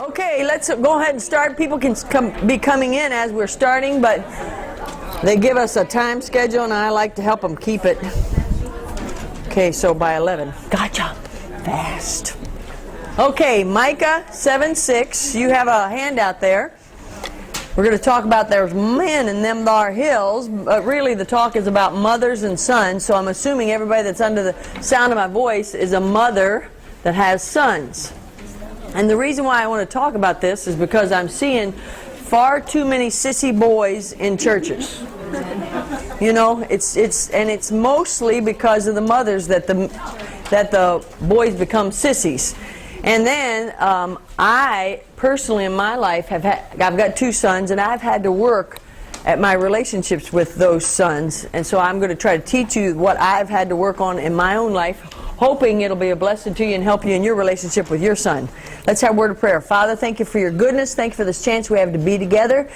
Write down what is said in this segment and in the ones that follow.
Okay, let's go ahead and start. People can be coming in as we're starting, but they give us a time schedule, and I like to help them keep it. Okay, so by 11. Gotcha. Fast. Okay, Micah 7:6. You have a handout there. We're going to talk about there's men in them thar hills, but really the talk is about mothers and sons, so I'm assuming everybody that's under the sound of my voice is a mother that has sons. And the reason why I want to talk about this is because I'm seeing far too many sissy boys in churches. You know, it's mostly because of the mothers that the boys become sissies. And then I personally in my life I've got two sons, and I've had to work at my relationships with those sons. And so I'm going to try to teach you what I've had to work on in my own life, hoping it'll be a blessing to you and help you in your relationship with your son. Let's have a word of prayer. Father, thank you for your goodness. Thank you for this chance we have to be together.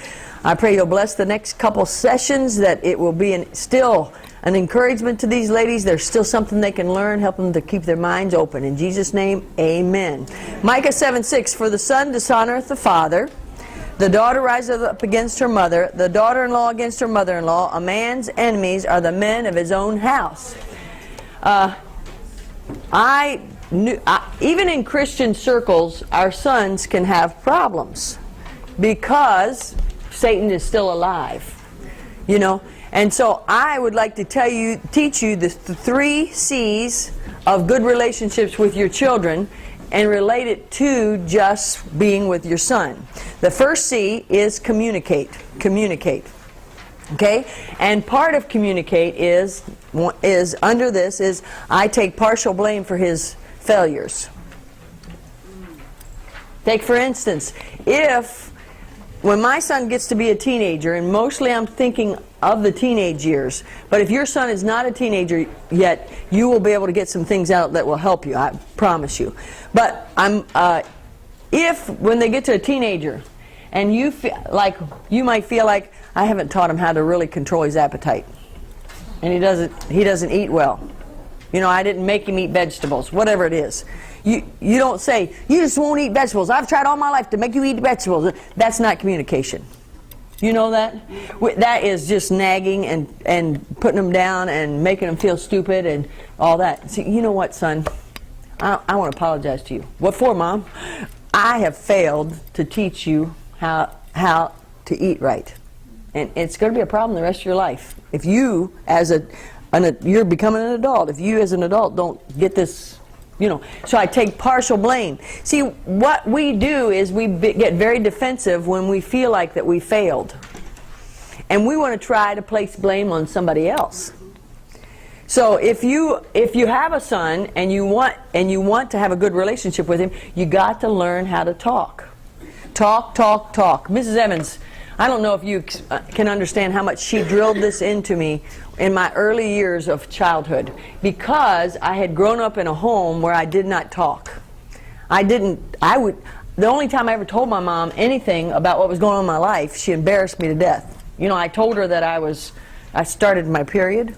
I pray you'll bless the next couple sessions, that it will be still an encouragement to these ladies. There's still something they can learn. Help them to keep their minds open. In Jesus' name, amen. Micah 7:6, for the son dishonoreth the father, the daughter riseth up against her mother, the daughter-in-law against her mother-in-law. A man's enemies are the men of his own house. Even in Christian circles, our sons can have problems because Satan is still alive, you know. And so I would like to teach you the 3 C's of good relationships with your children and relate it to just being with your son. The first C is communicate. Communicate. Okay? And part of communicate is under this is I take partial blame for his failures. Take for instance, when my son gets to be a teenager, and mostly I'm thinking of the teenage years, but if your son is not a teenager yet, you will be able to get some things out that will help you, I promise you. But when they get to a teenager, and you might feel like I haven't taught him how to really control his appetite, and he doesn't eat well. You know, I didn't make him eat vegetables, whatever it is. You don't say, you just won't eat vegetables. I've tried all my life to make you eat vegetables. That's not communication. You know that? That is just nagging and putting them down and making them feel stupid and all that. See, you know what, son? I want to apologize to you. What for, Mom? I have failed to teach you how to eat right. And it's going to be a problem the rest of your life. If you, you're becoming an adult, if you as an adult don't get this, you know. So I take partial blame. See, what we do is we get very defensive when we feel like that we failed. And we want to try to place blame on somebody else. So if you have a son and you want to have a good relationship with him, you got to learn how to talk. Talk. Mrs. Evans, I don't know if you can understand how much she drilled this into me in my early years of childhood, because I had grown up in a home where I did not talk. The only time I ever told my mom anything about what was going on in my life, she embarrassed me to death. You know, I told her that I started my period,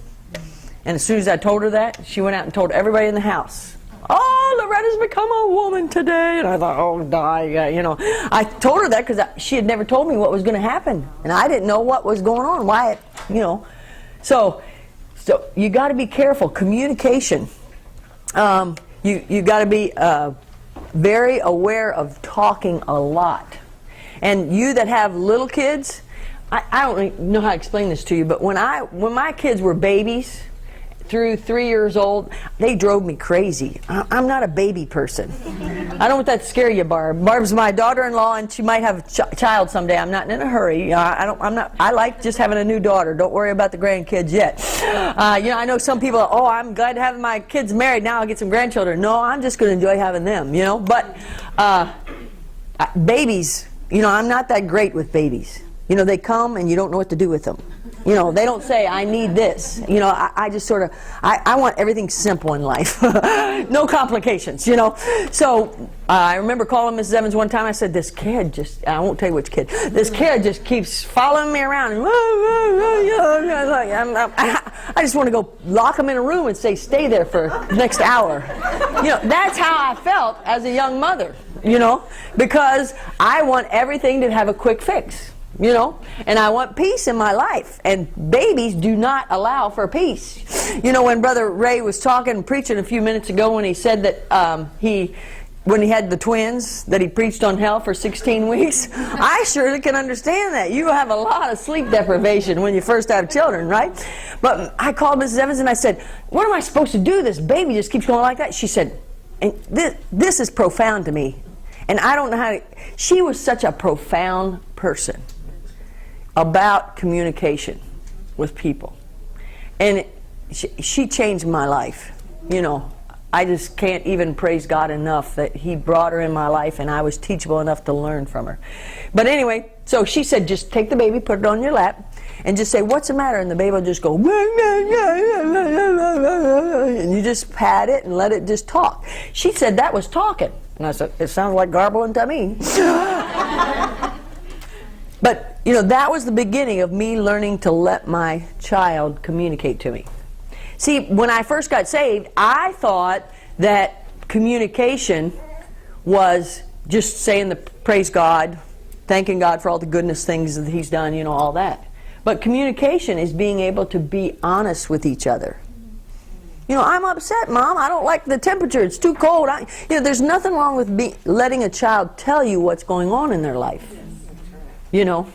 and as soon as I told her that, she went out and told everybody in the house, oh, Loretta's become a woman today. And I thought, oh, die, you know. I told her that because she had never told me what was going to happen. And I didn't know what was going on, why, you know. So you got to be careful. Communication. You got to be very aware of talking a lot. And you that have little kids, I don't really know how to explain this to you, but when my kids were babies, through 3 years old, they drove me crazy. I'm not a baby person. I don't want that to scare you, Barb. Barb's my daughter-in-law, and she might have a child someday. I'm not in a hurry. I like just having a new daughter. Don't worry about the grandkids yet. You know, I know some people. Oh, I'm glad to have my kids married. Now I'll get some grandchildren. No, I'm just going to enjoy having them. You know, but babies. You know, I'm not that great with babies. You know, they come and you don't know what to do with them. You know, they don't say, I need this. You know, I just sort of, I want everything simple in life. No complications, you know. So I remember calling Mrs. Evans one time. I said, this kid just, I won't tell you which kid, this kid just keeps following me around. And, I just want to go lock him in a room and say, stay there for the next hour. You know, that's how I felt as a young mother. you know, because I want everything to have a quick fix, you know, and I want peace in my life, and babies do not allow for peace. You know, when Brother Ray was talking and preaching a few minutes ago, when he said that when he had the twins, that he preached on hell for 16 weeks, I surely can understand that. You have a lot of sleep deprivation when you first have children, right? But I called Mrs. Evans and I said, what am I supposed to do? This baby just keeps going like that. She said, and this is profound to me. And I don't know how to... She was such a profound person about communication with people. And she changed my life, you know. I just can't even praise God enough that He brought her in my life and I was teachable enough to learn from her. But anyway, so she said, just take the baby, put it on your lap, and just say, what's the matter? And the baby will just go, and you just pat it and let it just talk. She said that was talking. And I said, it sounds like garbling to me. But, you know, that was the beginning of me learning to let my child communicate to me. See, when I first got saved, I thought that communication was just saying the praise God, thanking God for all the goodness things that He's done, you know, all that. But communication is being able to be honest with each other. You know, I'm upset, Mom. I don't like the temperature. It's too cold. You know, there's nothing wrong with letting a child tell you what's going on in their life. You know.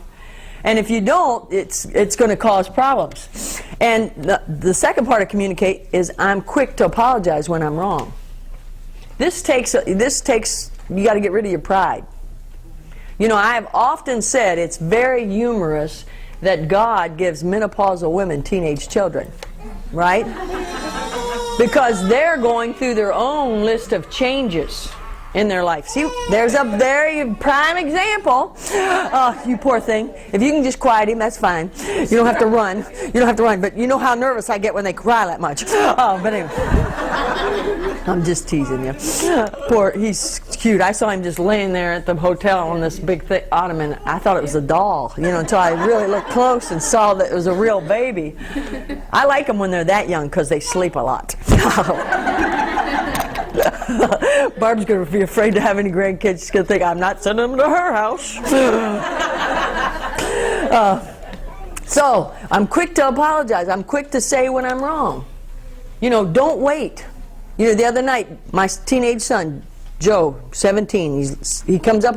And if you don't, it's going to cause problems. And the second part of communicate is I'm quick to apologize when I'm wrong. This takes you got to get rid of your pride. You know, I have often said it's very humorous that God gives menopausal women teenage children, right? Because they're going through their own list of changes in their life. See, there's a very prime example. Oh, you poor thing. If you can just quiet him, that's fine. You don't have to run. You don't have to run. But you know how nervous I get when they cry that much. Oh, but anyway. I'm just teasing you. Poor, he's cute. I saw him just laying there at the hotel on this big thick ottoman. I thought it was a doll, you know, until I really looked close and saw that it was a real baby. I like them when they're that young because they sleep a lot. Barb's going to be afraid to have any grandkids. She's going to think, I'm not sending them to her house. So, I'm quick to apologize. I'm quick to say when I'm wrong. You know, don't wait. You know, the other night, my teenage son, Joe, 17, he comes up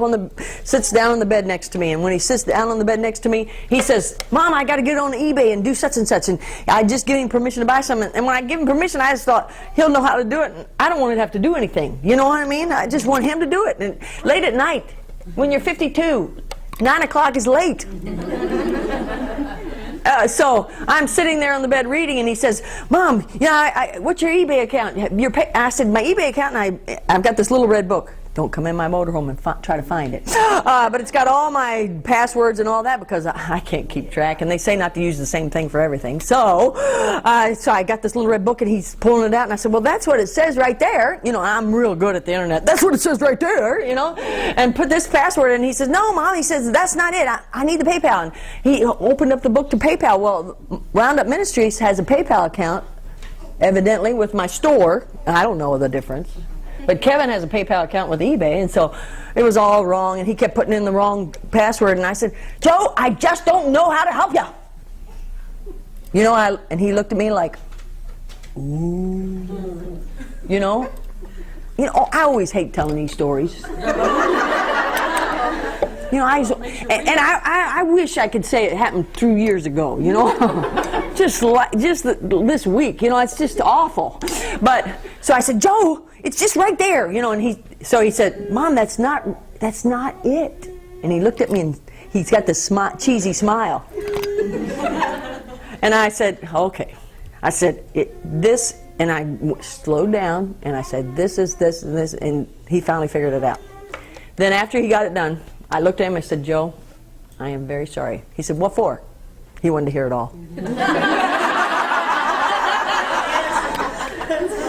sits down on the bed next to me, and when he sits down on the bed next to me, he says, Mom, I got to get on eBay and do such and such, and I just give him permission to buy something, and when I give him permission, I just thought, he'll know how to do it, and I don't want to have to do anything, you know what I mean? I just want him to do it, and late at night, when you're 52, 9 o'clock is late. So I'm sitting there on the bed reading, and he says, Mom, yeah, what's your eBay account? I said, my eBay account, and I've got this little red book. Don't come in my motorhome and try to find it. But it's got all my passwords and all that because I can't keep track. And they say not to use the same thing for everything. So I got this little red book, and he's pulling it out. And I said, well, that's what it says right there. You know, I'm real good at the internet. That's what it says right there, you know. And put this password in. And he says, no, Mom. He says, that's not it. I need the PayPal. And he opened up the book to PayPal. Well, Roundup Ministries has a PayPal account, evidently, with my store. I don't know the difference. But Kevin has a PayPal account with eBay, and so it was all wrong, and he kept putting in the wrong password, and I said, Joe, I just don't know how to help you. You know, and he looked at me like, ooh. You know, I always hate telling these stories. You know, I wish I could say it happened 2 years ago, you know. just this week, you know, it's just awful. But, so I said, Joe, it's just right there, you know, and he said, Mom, that's not it. And he looked at me, and he's got this cheesy smile. And I said, okay. I said, this, and I slowed down, and I said, this is this and this, and he finally figured it out. Then after he got it done, I looked at him and I said, Joe, I am very sorry. He said, what for? He wanted to hear it all.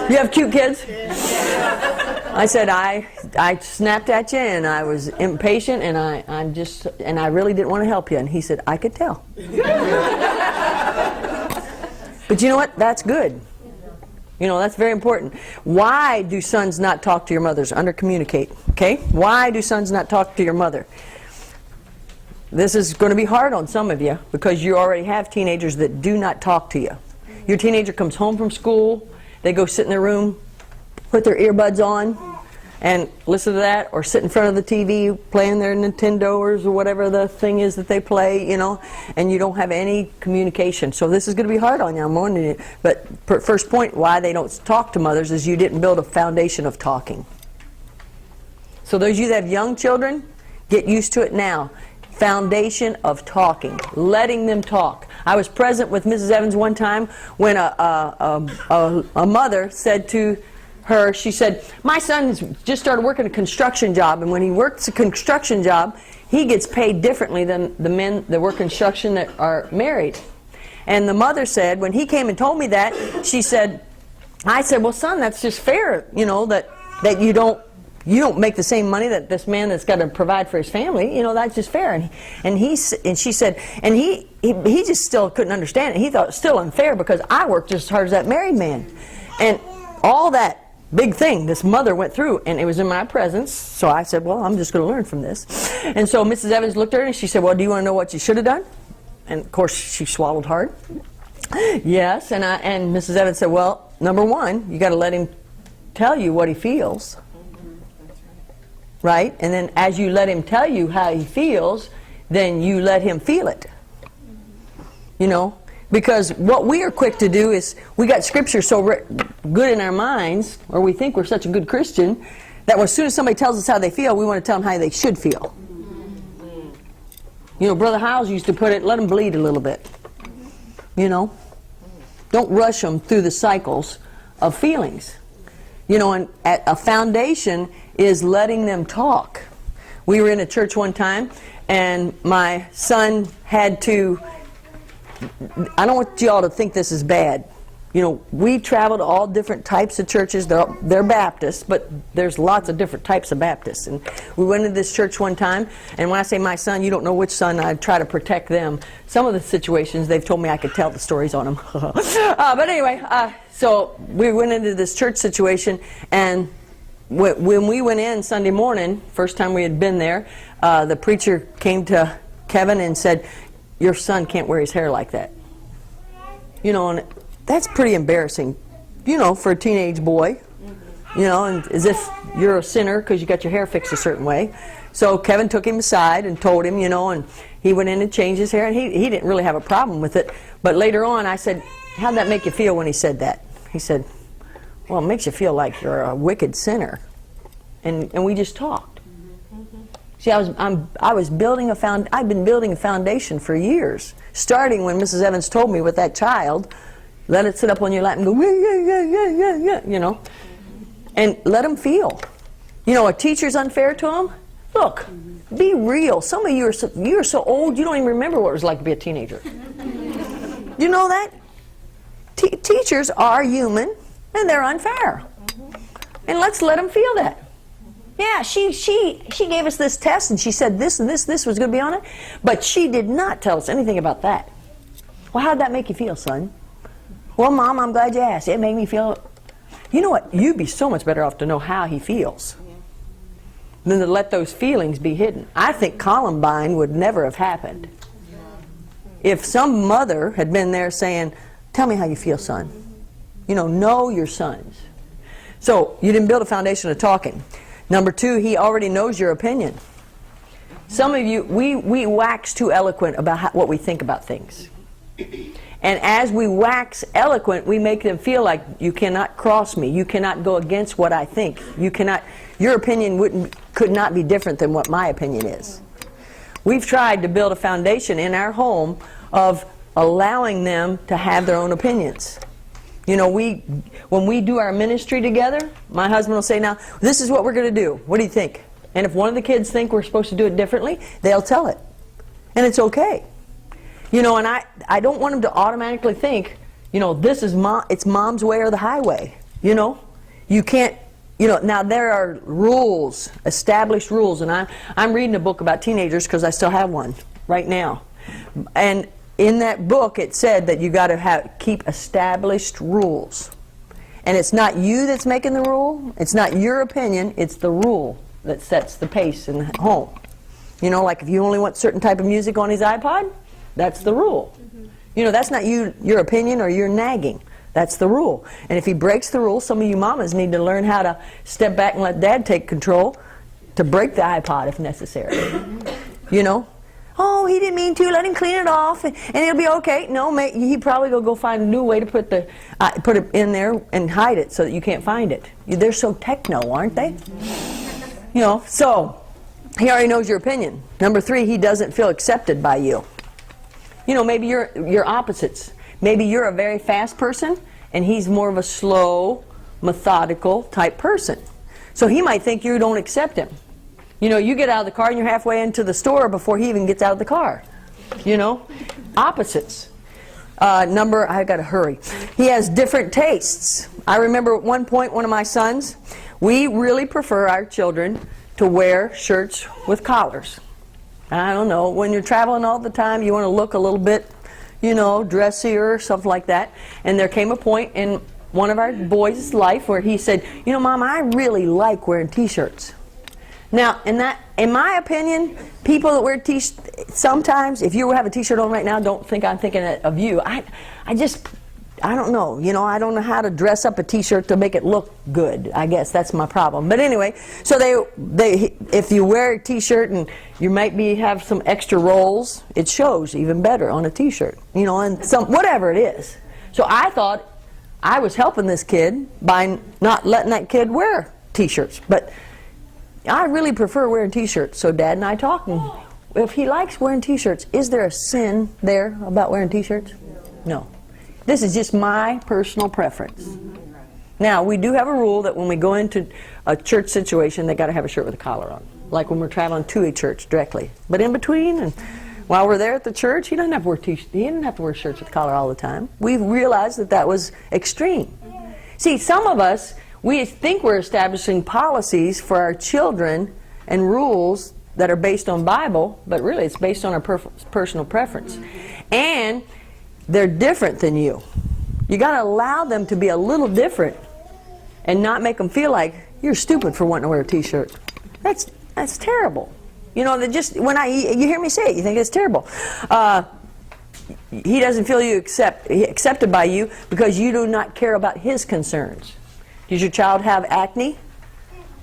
You have cute kids? I said, I snapped at you, and I was impatient, and I really didn't want to help you. And he said, I could tell. But you know what? That's good. You know, that's very important. Why do sons not talk to your mothers? Under-communicate, okay? Why do sons not talk to your mother? This is going to be hard on some of you because you already have teenagers that do not talk to you. Your teenager comes home from school, they go sit in their room, put their earbuds on, and listen to that, or sit in front of the TV playing their Nintendos or whatever the thing is that they play, you know, and you don't have any communication. So this is going to be hard on you, I'm warning you. But first point, why they don't talk to mothers is you didn't build a foundation of talking. So those of you that have young children, get used to it now. Foundation of talking, letting them talk. I was present with Mrs. Evans one time when a mother said to her, she said, my son just started working a construction job, and when he works a construction job, he gets paid differently than the men that work construction that are married. And the mother said, when he came and told me that, she said, I said, well, son, that's just fair, you know, that you don't make the same money that this man that's got to provide for his family, you know, that's just fair. And she said, and he just still couldn't understand it. He thought it was still unfair because I worked just as hard as that married man. And all that big thing this mother went through, and it was in my presence, so I said, well, I'm just going to learn from this. And so Mrs. Evans looked at her and she said, well, do you want to know what you should have done? And of course she swallowed hard. Yes, and Mrs. Evans said, well, number one, you got to let him tell you what he feels. Right? And then as you let him tell you how he feels, then you let him feel it. You know? Because what we are quick to do is, we got scripture so good in our minds, or we think we're such a good Christian, that as soon as somebody tells us how they feel, we want to tell them how they should feel. You know, Brother Howes used to put it, let them bleed a little bit. You know? Don't rush them through the cycles of feelings. You know, and a foundation is letting them talk. We were in a church one time, and my son had to, I don't want y'all to think this is bad. You know, we traveled to all different types of churches. They're Baptists, but there's lots of different types of Baptists. And we went into this church one time, and when I say my son, you don't know which son, I try to protect them. Some of the situations, they've told me I could tell the stories on them. But anyway, so we went into this church situation, and when we went in Sunday morning, first time we had been there, the preacher came to Kevin and said, your son can't wear his hair like that. You know, and that's pretty embarrassing, you know, for a teenage boy. You know, and as if you're a sinner because you got your hair fixed a certain way. So Kevin took him aside and told him, you know, and he went in and changed his hair, and he didn't really have a problem with it. But later on I said, how'd that make you feel when he said that? He said, well, it makes you feel like you're a wicked sinner. And we just talked. See, I've been building a foundation for years, starting when Mrs. Evans told me with that child, let it sit up on your lap and go, yeah, you know, and let them feel. You know, a teacher's unfair to them. Look, be real. Some of you are so old you don't even remember what it was like to be a teenager. You know that? Teachers are human and they're unfair, and let's let them feel that. Yeah, she gave us this test and she said this and this was going to be on it, but she did not tell us anything about that. Well, how'd that make you feel, son? Well, Mom, I'm glad you asked. It made me feel... You know what? You'd be so much better off to know how he feels than to let those feelings be hidden. I think Columbine would never have happened if some mother had been there saying, tell me how you feel, son. You know your sons. So you didn't build a foundation of talking. Number two, he already knows your opinion. Some of you, we wax too eloquent about what we think about things. And as we wax eloquent, we make them feel like you cannot cross me. You cannot go against what I think. Your opinion could not be different than what my opinion is. We've tried to build a foundation in our home of allowing them to have their own opinions. You know, when we do our ministry together, my husband will say, now, this is what we're going to do. What do you think? And if one of the kids think we're supposed to do it differently, they'll tell it. And it's okay. You know, and I don't want them to automatically think, you know, this is it's Mom's way or the highway. You know, you can't, you know, now there are rules, established rules, and I'm reading a book about teenagers because I still have one right now. And in that book it said that you got to keep established rules. And it's not you that's making the rule. It's not your opinion. It's the rule that sets the pace in the home. You know, like if you only want certain type of music on his iPod, that's the rule. You know, that's not your opinion or your nagging. That's the rule. And if he breaks the rule, some of you mamas need to learn how to step back and let Dad take control to break the iPod if necessary. You know? Oh, he didn't mean to. Let him clean it off, and it'll be okay. No, he probably will go find a new way to put it in there and hide it so that you can't find it. They're so techno, aren't they? You know, so he already knows your opinion. Number 3, he doesn't feel accepted by you. You know, maybe you're opposites. Maybe you're a very fast person, and he's more of a slow, methodical type person. So he might think you don't accept him. You know, you get out of the car and you're halfway into the store before he even gets out of the car. You know? Opposites. I gotta hurry. He has different tastes. I remember at one point, one of my sons, we really prefer our children to wear shirts with collars. I don't know, when you're traveling all the time, you want to look a little bit, you know, dressier or something like that. And there came a point in one of our boys' life where he said, you know, Mom, I really like wearing t-shirts. Now, in my opinion, people that wear t-shirts, sometimes, if you have a t-shirt on right now, don't think I'm thinking of you. I don't know. You know, I don't know how to dress up a t-shirt to make it look good. I guess that's my problem. But anyway, so if you wear a t-shirt and you might have some extra rolls, it shows even better on a t-shirt. You know, and whatever it is. So I thought I was helping this kid by not letting that kid wear t-shirts. But I really prefer wearing t-shirts. So Dad and I talked, and if he likes wearing t-shirts, is there a sin there about wearing t-shirts? No. This is just my personal preference. Now, we do have a rule that when we go into a church situation, they got to have a shirt with a collar on. Like when we're traveling to a church directly. But in between, and while we're there at the church, he doesn't have to wear he didn't have to wear shirts with a collar all the time. We realized that was extreme. See, some of us, we think we're establishing policies for our children and rules that are based on Bible, but really it's based on our personal preference. And they're different than you. You got to allow them to be a little different and not make them feel like you're stupid for wanting to wear a t-shirt. That's terrible. You know, that just when you hear me say it, you think it's terrible. He doesn't feel accepted by you because you do not care about his concerns. Does your child have acne?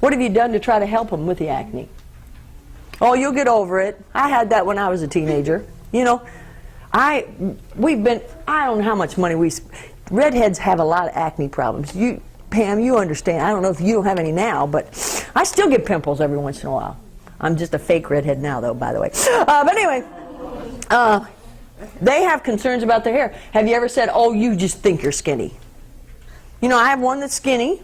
What have you done to try to help him with the acne? Oh, you'll get over it. I had that when I was a teenager. You know, I don't know how much money redheads have a lot of acne problems. Pam, you understand. I don't know if you don't have any now, but I still get pimples every once in a while. I'm just a fake redhead now, though, by the way. But anyway, they have concerns about their hair. Have you ever said, oh, you just think you're skinny? You know, I have one that's skinny,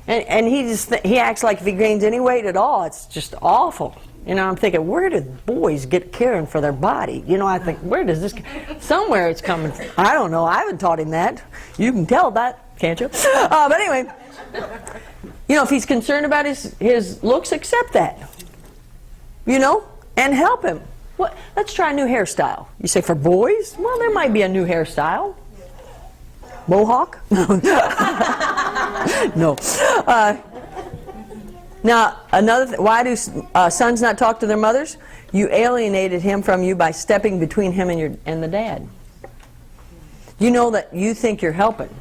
and he acts like if he gains any weight at all, it's just awful. You know, I'm thinking, where do boys get caring for their body? You know, I think, where does this... Somewhere it's coming from. I don't know. I haven't taught him that. You can tell that, can't you? But anyway, you know, if he's concerned about his looks, accept that. You know, and help him. Let's try a new hairstyle. You say, for boys? Well, there might be a new hairstyle. Mohawk? No. Now, another why do sons not talk to their mothers? You alienated him from you by stepping between him and the dad. You know that you think you're helping.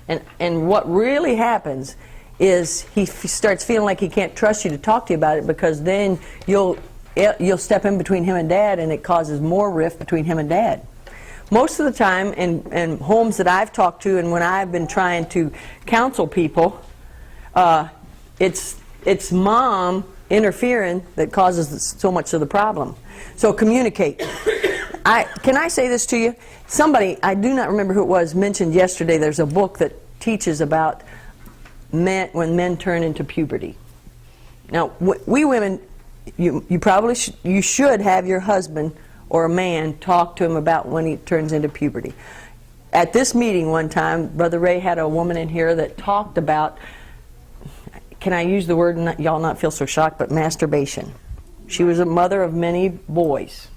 And what really happens is he starts feeling like he can't trust you to talk to you about it, because then you'll step in between him and Dad, and it causes more rift between him and Dad. Most of the time in homes that I've talked to, and when I've been trying to counsel people, it's mom interfering that causes so much of the problem. So communicate. Can I say this to you? Somebody, I do not remember who it was, mentioned yesterday there's a book that teaches about when men turn into puberty. Now, we women, you should have your husband or a man talk to him about when he turns into puberty. At this meeting one time, Brother Ray had a woman in here that talked about, can I use the word, and y'all not feel so shocked, but masturbation. She was a mother of many boys.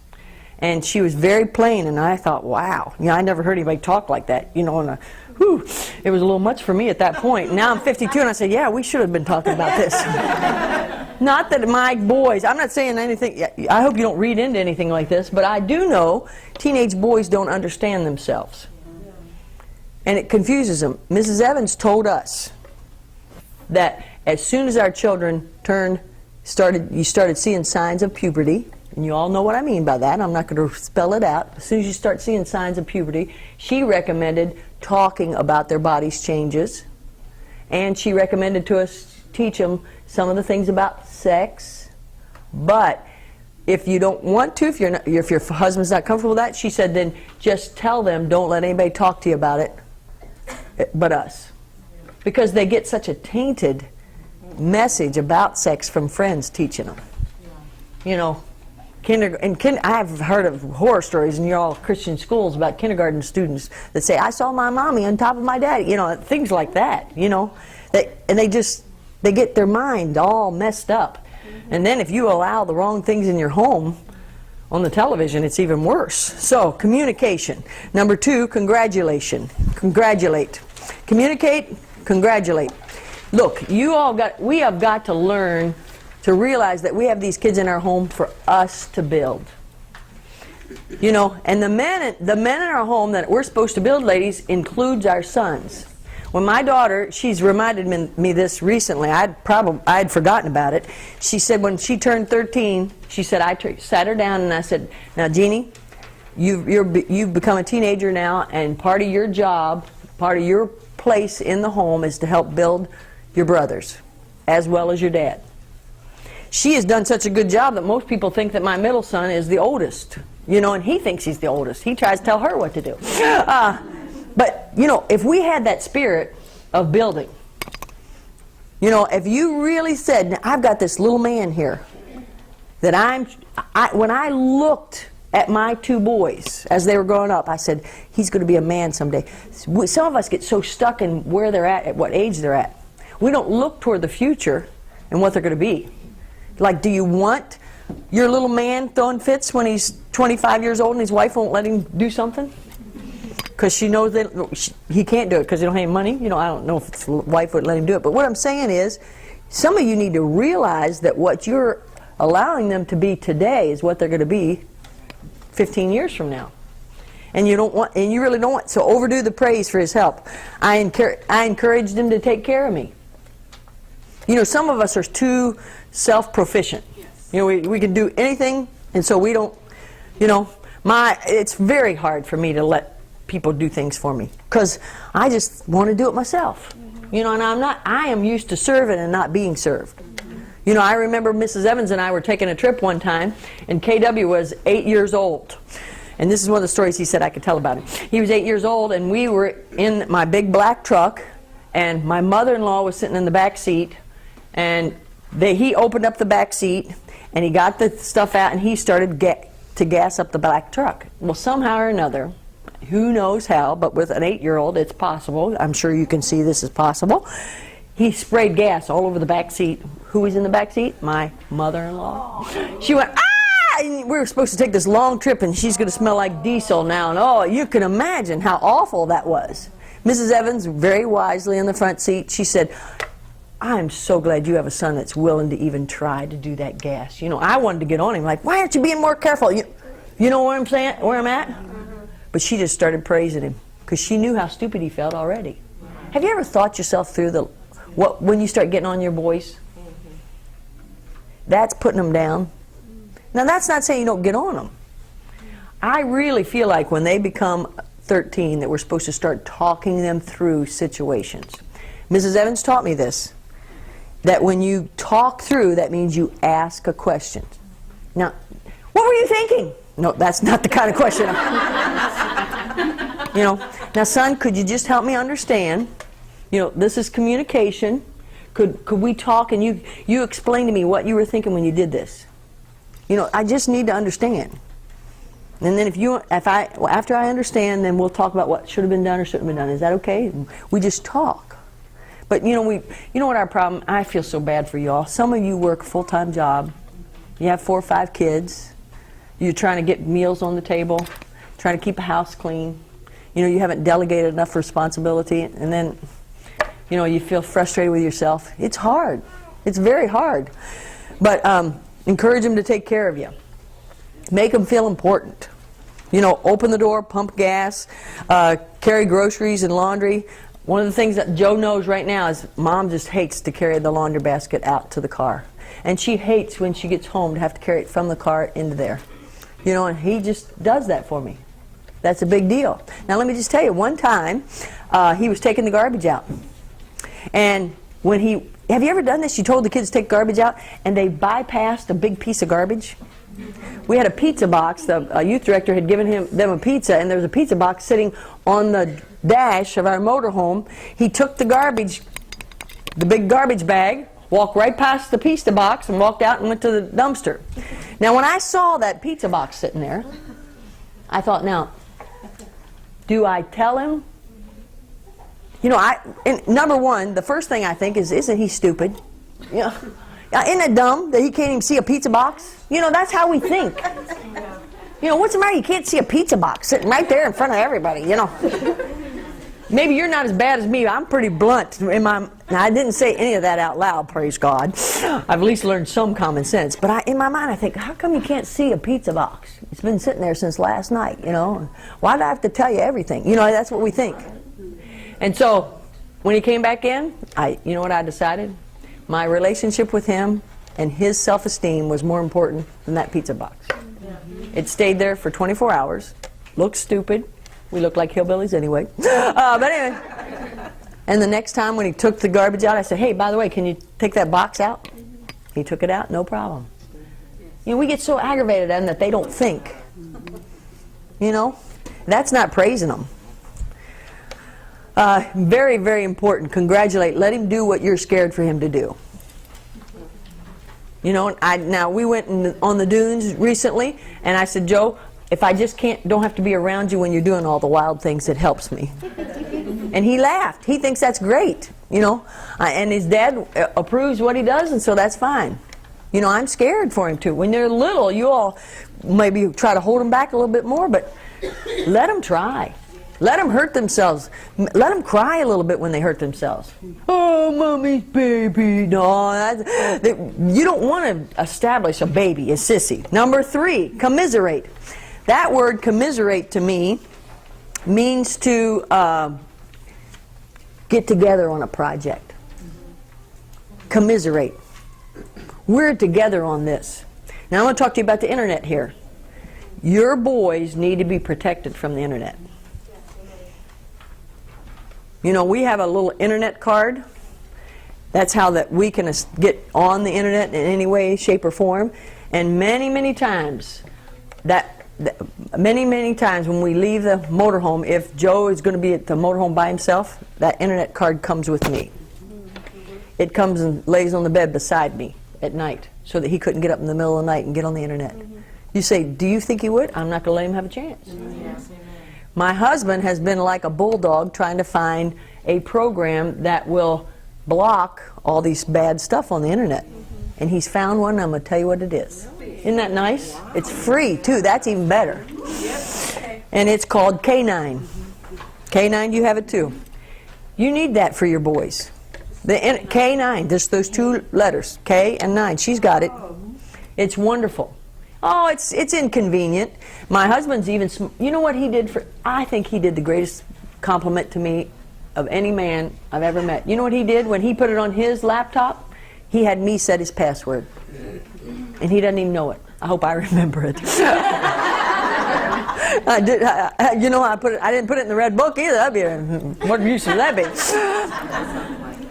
And she was very plain, and I thought, wow. You know, I never heard anybody talk like that, you know, whew, it was a little much for me at that point. Now I'm 52 and I say, yeah, we should have been talking about this. Not that my boys, I'm not saying anything, I hope you don't read into anything like this, but I do know teenage boys don't understand themselves. And it confuses them. Mrs. Evans told us that as soon as our children you started seeing signs of puberty, and you all know what I mean by that, I'm not going to spell it out. As soon as you start seeing signs of puberty, she recommended talking about their body's changes, and she recommended to us teach them some of the things about sex. But if you don't want to, if your husband's not comfortable with that, she said, then just tell them, don't let anybody talk to you about it but us. Because they get such a tainted message about sex from friends teaching them. You know, I've heard of horror stories in all Christian schools about kindergarten students that say, I saw my mommy on top of my daddy, you know, things like that, you know. They get their mind all messed up. And then if you allow the wrong things in your home on the television, it's even worse. So, communication. Number 2, congratulation. Congratulate. Communicate, congratulate. Look, we have got to learn to realize that we have these kids in our home for us to build. You know, and the men in our home that we're supposed to build, ladies, includes our sons. When my daughter, she's reminded me this recently, I'd forgotten about it. She said when she turned 13, she said, I sat her down and I said, now Jeannie, you've become a teenager now, and part of your job, part of your place in the home is to help build your brothers, as well as your dad. She has done such a good job that most people think that my middle son is the oldest, you know, and he thinks he's the oldest. He tries to tell her what to do. But, you know, if we had that spirit of building, you know, if you really said, now, I've got this little man here that when I looked at my 2 boys as they were growing up, I said, he's going to be a man someday. Some of us get so stuck in where they're at what age they're at. We don't look toward the future and what they're going to be. Like, do you want your little man throwing fits when he's 25 years old and his wife won't let him do something? Because she knows that he can't do it because they don't have any money. You know, I don't know if his wife would let him do it. But what I'm saying is, some of you need to realize that what you're allowing them to be today is what they're going to be 15 years from now. And you really don't want, so overdo the praise for his help. I encouraged him to take care of me. You know, some of us are too self-proficient. Yes. You know, we can do anything, and so we don't, you know, it's very hard for me to let people do things for me because I just want to do it myself. You know, and I am used to serving and not being served. You know, I remember Mrs. Evans and I were taking a trip one time, and KW was 8 years old. And this is one of the stories he said I could tell about him. He was 8 years old, and we were in my big black truck, and my mother-in-law was sitting in the back seat, and he opened up the back seat, and he got the stuff out, and he started to gas up the black truck. Well, somehow or another, who knows how, but with an 8-year-old, it's possible. I'm sure you can see this is possible. He sprayed gas all over the back seat. Who was in the back seat? My mother-in-law. She went, ah! And we were supposed to take this long trip, and she's going to smell like diesel now. And oh, you can imagine how awful that was. Mrs. Evans, very wisely in the front seat, she said, I'm so glad you have a son that's willing to even try to do that gas. You know, I wanted to get on him, like, why aren't you being more careful? You know what I'm saying, where I'm at? But she just started praising him because she knew how stupid he felt already. Have you ever thought yourself through when you start getting on your boys? That's putting them down. Now, that's not saying you don't get on them. I really feel like when they become 13 that we're supposed to start talking them through situations. Mrs. Evans taught me this, that when you talk through, that means you ask a question. Now, what were you thinking? No, that's not the kind of question. You know, now, son, could you just help me understand? You know, this is communication. Could we talk and you explain to me what you were thinking when you did this? You know, I just need to understand. And then after I understand, then we'll talk about what should have been done or shouldn't have been done. Is that okay? We just talk. But you know what our problem? I feel so bad for y'all. Some of you work a full-time job. You have 4 or 5 kids. You're trying to get meals on the table, trying to keep a house clean. you know, you haven't delegated enough responsibility, and then, you know, you feel frustrated with yourself. It's hard. It's very hard. But encourage them to take care of you. Make them feel important. You know, open the door, pump gas, carry groceries and laundry. One of the things that Joe knows right now is Mom just hates to carry the laundry basket out to the car. And she hates when she gets home to have to carry it from the car into there. You know, and he just does that for me. That's a big deal. Now let me just tell you, one time he was taking the garbage out. And when have you ever done this? You told the kids to take garbage out and they bypassed a big piece of garbage? We had a pizza box. The youth director had given them a pizza, and there was a pizza box sitting on the dash of our motorhome. He took the garbage, the big garbage bag, walked right past the pizza box and walked out and went to the dumpster. Now when I saw that pizza box sitting there, I thought, now, do I tell him? You know, number one, the first thing I think is, isn't he stupid? You know, isn't it dumb that he can't even see a pizza box? You know, that's how we think. You know, what's the matter? You can't see a pizza box sitting right there in front of everybody, you know. Maybe you're not as bad as me. I'm pretty blunt. Now, I didn't say any of that out loud, praise God. I've at least learned some common sense. But in my mind, I think, how come you can't see a pizza box? It's been sitting there since last night, you know. Why do I have to tell you everything? You know, that's what we think. And so, when he came back in, you know what I decided? My relationship with him and his self-esteem was more important than that pizza box. It stayed there for 24 hours. Looked stupid. We look like hillbillies anyway. But anyway. And the next time when he took the garbage out, I said, hey, by the way, can you take that box out? He took it out, no problem. You know, we get so aggravated at them that they don't think. You know? That's not praising them. Very, very important. Congratulate. Let him do what you're scared for him to do. You know, now we went on the dunes recently, and I said, Joe, if I just don't have to be around you when you're doing all the wild things, it helps me. And he laughed. He thinks that's great, you know. And his dad approves what he does, and so that's fine. You know, I'm scared for him too. When they're little, you all maybe try to hold them back a little bit more, but let them try. Let them hurt themselves. Let them cry a little bit when they hurt themselves. Oh, mommy's baby. No, you don't want to establish a baby, a sissy. Number 3, commiserate. That word commiserate to me means to get together on a project. Commiserate. We're together on this. Now I'm going to talk to you about the internet here. Your boys need to be protected from the internet. You know, we have a little internet card. That's how that we can get on the internet in any way, shape, or form. And many times, many times when we leave the motorhome, if Joe is going to be at the motorhome by himself, that internet card comes with me. It comes and lays on the bed beside me at night so that he couldn't get up in the middle of the night and get on the internet. You say, do you think he would? I'm not going to let him have a chance. Yes. My husband has been like a bulldog trying to find a program that will block all these bad stuff on the internet. And he's found one, and I'm going to tell you what it is. Isn't that nice? It's free, too. That's even better. And it's called K9. K9, you have it, too. You need that for your boys. K9, just those 2 letters, K and 9. She's got it. It's wonderful. Oh, it's inconvenient. My husband's even, you know what he did I think he did the greatest compliment to me of any man I've ever met. You know what he did when he put it on his laptop? He had me set his password. And he doesn't even know it. I hope I remember it. I did. You know, I didn't put it in the red book either. What use would that be?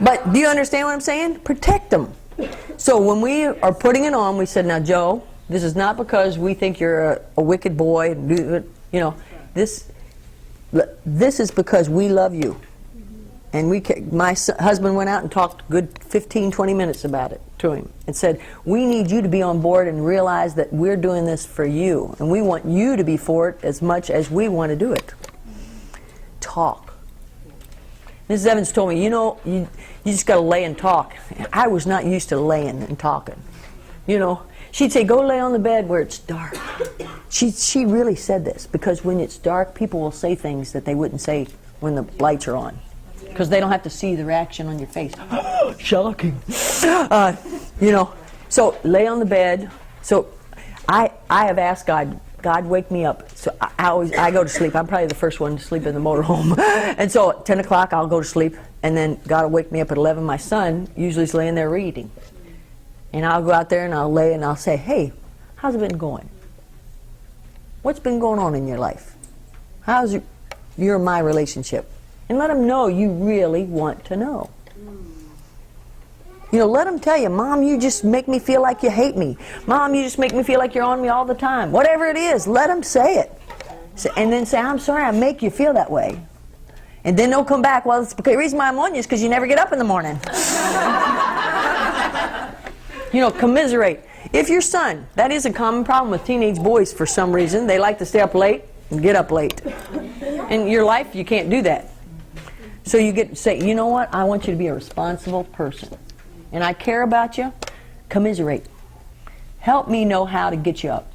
But do you understand what I'm saying? Protect them. So when we are putting it on, we said, now, Joe, this is not because we think you're a wicked boy. You know, this is because we love you. And my husband went out and talked a good 15, 20 minutes about it to him and said, we need you to be on board and realize that we're doing this for you. And we want you to be for it as much as we want to do it. Talk. Mrs. Evans told me, you know, you just got to lay and talk. I was not used to laying and talking. You know, she'd say, go lay on the bed where it's dark. She really said this, because when it's dark, people will say things that they wouldn't say when the lights are on, because they don't have to see the reaction on your face. Shocking. You know, so lay on the bed. So I have asked God, wake me up. So I go to sleep. I'm probably the first one to sleep in the motorhome. And so at 10 o'clock I'll go to sleep, and then God will wake me up at 11. My son usually is laying there reading. And I'll go out there and I'll lay and I'll say, hey, how's it been going? What's been going on in your life? How's your and my relationship? And let him know you really want to know. You know, let him tell you, Mom, you just make me feel like you hate me. Mom, you just make me feel like you're on me all the time. Whatever it is, let him say it. And then say, I'm sorry I make you feel that way. And then they'll come back, well, the reason why I'm on you is because you never get up in the morning. You know, commiserate. If your son, that is a common problem with teenage boys for some reason. They like to stay up late and get up late. In your life, you can't do that. So you get to say, you know what? I want you to be a responsible person. And I care about you. Commiserate. Help me know how to get you up.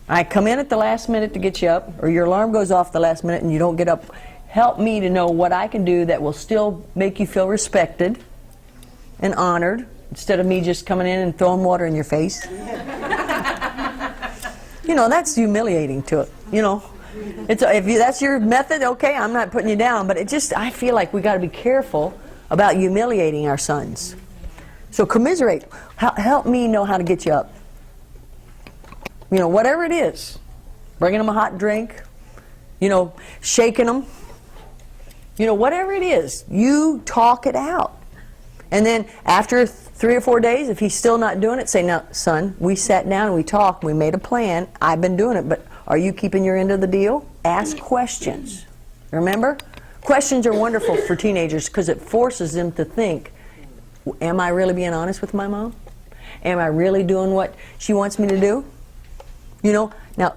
I come in at the last minute to get you up, or your alarm goes off the last minute and you don't get up. Help me to know what I can do that will still make you feel respected and honored, instead of me just coming in and throwing water in your face. You know, that's humiliating to it, you know. If that's your method, okay, I'm not putting you down, but I feel like we got to be careful about humiliating our sons. So commiserate. Help me know how to get you up. You know, whatever it is. Bringing them a hot drink. You know, shaking them. You know, whatever it is, you talk it out. And then after 3 or 4 days, if he's still not doing it, say, now, son, we sat down and we talked, we made a plan, I've been doing it, but are you keeping your end of the deal? Ask questions. Remember? Questions are wonderful for teenagers because it forces them to think, am I really being honest with my mom? Am I really doing what she wants me to do? You know, now,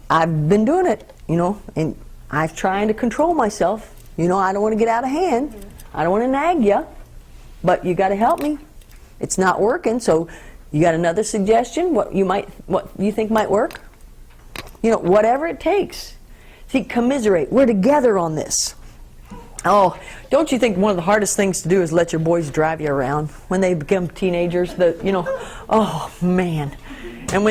I've been doing it, you know, and I'm trying to control myself. You know, I don't want to get out of hand. I don't want to nag you. But you got to help me. It's not working, so you got another suggestion? What you think might work? You know, whatever it takes. See, commiserate. We're together on this. Oh, don't you think one of the hardest things to do is let your boys drive you around when they become teenagers? Oh man. And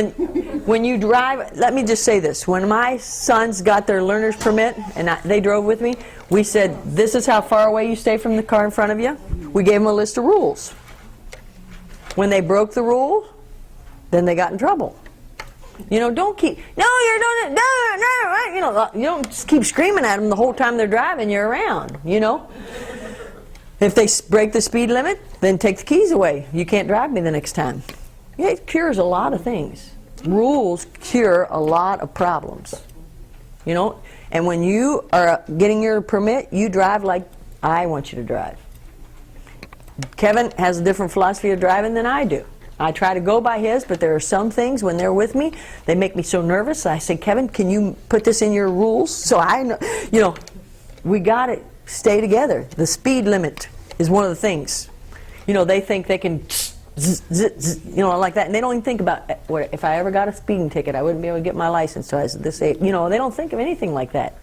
when you drive, let me just say this. When my sons got their learner's permit and they drove with me, we said, this is how far away you stay from the car in front of you. We gave them a list of rules. When they broke the rule, then they got in trouble. You know, don't keep, no, you're doing it, no, you know, you don't just keep screaming at them the whole time they're driving you around, you know. If they break the speed limit, then take the keys away. You can't drive me the next time. Yeah, it cures a lot of things. Rules cure a lot of problems, you know. And when you are getting your permit, you drive like I want you to drive. Kevin has a different philosophy of driving than I do. I try to go by his, but there are some things when they're with me, they make me so nervous. I say, Kevin, can you put this in your rules? So I know, you know, we got to stay together. The speed limit is one of the things. You know, they think they can, you know, like that, and they don't even think about, if I ever got a speeding ticket, I wouldn't be able to get my license until I was this age. You know, they don't think of anything like that.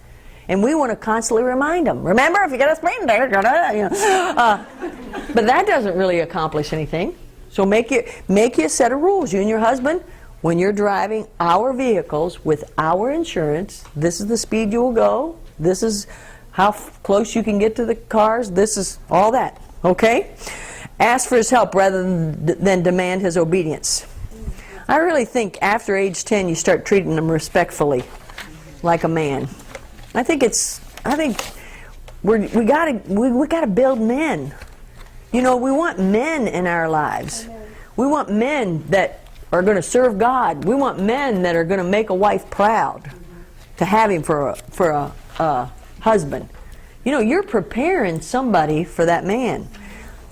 And we want to constantly remind them, remember, if you get a speeding ticket, you know. But that doesn't really accomplish anything. So make you a set of rules. You and your husband, when you're driving our vehicles with our insurance, this is the speed you will go. This is how close you can get to the cars. This is all that. Okay? Ask for his help rather than demand his obedience. I really think after age 10 you start treating them respectfully, like a man. I think we gotta build men. You know, we want men in our lives. We want men that are going to serve God. We want men that are going to make a wife proud to have him for a husband. You know, you're preparing somebody for that man.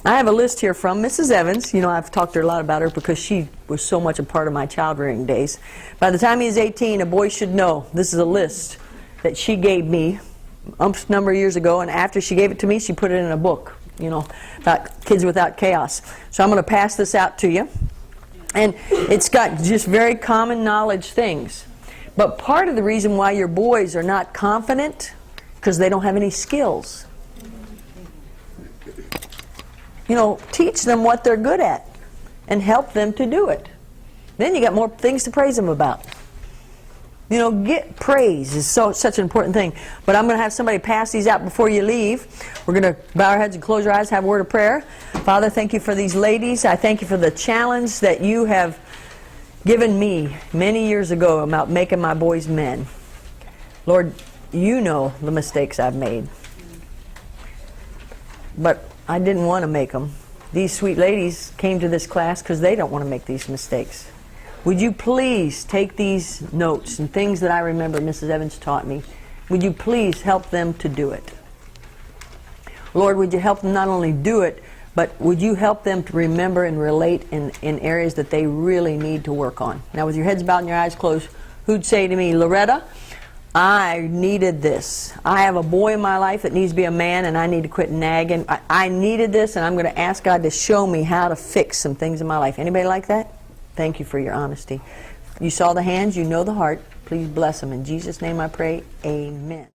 I have a list here from Mrs. Evans. You know, I've talked to her a lot about her because she was so much a part of my child rearing days. By the time he was 18, a boy should know. This is a list that she gave me a number of years ago, and after she gave it to me, she put it in a book, you know, about kids without chaos. So I'm going to pass this out to you. And it's got just very common knowledge things. But part of the reason why your boys are not confident, because they don't have any skills. You know, teach them what they're good at and help them to do it. Then you got more things to praise them about. You know, get praise is such an important thing. But I'm going to have somebody pass these out before you leave. We're going to bow our heads and close our eyes, have a word of prayer. Father, thank you for these ladies. I thank you for the challenge that you have given me many years ago about making my boys men. Lord, you know the mistakes I've made. But I didn't want to make them. These sweet ladies came to this class because they don't want to make these mistakes. Would you please take these notes and things that I remember Mrs. Evans taught me, would you please help them to do it? Lord, would you help them not only do it, but would you help them to remember and relate in areas that they really need to work on? Now, with your heads bowed and your eyes closed, who'd say to me, Loretta, I needed this. I have a boy in my life that needs to be a man, and I need to quit nagging. I needed this, and I'm going to ask God to show me how to fix some things in my life. Anybody like that? Thank you for your honesty. You saw the hands, you know the heart. Please bless them. In Jesus' name I pray, amen.